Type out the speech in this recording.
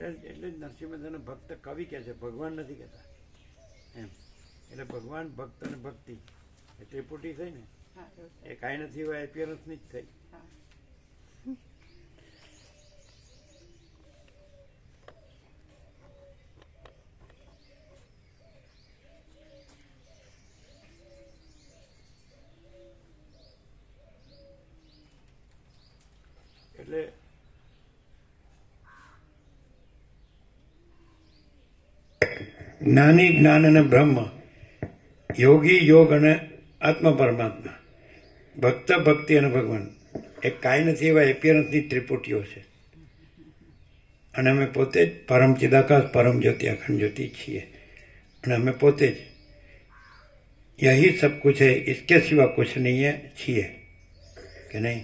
એટલે જ નરસિંહ મહેતાને ભક્ત કવિ કહે છે, ભગવાન નથી કહેતા એમ. એટલે ભગવાન, ભક્ત અને ભક્તિ એ ત્રિપુટી થઈ ને, એ કાંઈ નથી હોય એપિયરન્સની જ થઈ. એટલે જ્ઞાની જ્ઞાન અને બ્રહ્મ, યોગી યોગ અને આત્મા પરમાત્મા, ભક્ત ભક્તિ અને ભગવાન એ કાંઈ નથી એવા એપિયરન્સની ત્રિપુટીઓ છે. અને અમે પોતે જ પરમ ચિદાકાશ, પરમ જ્યોતિ, અખંડ જ્યોતિ છીએ. અને અમે પોતે જ यही सब कुछ है, इसके सिवा कुछ नहीं है છીએ કે નહીં.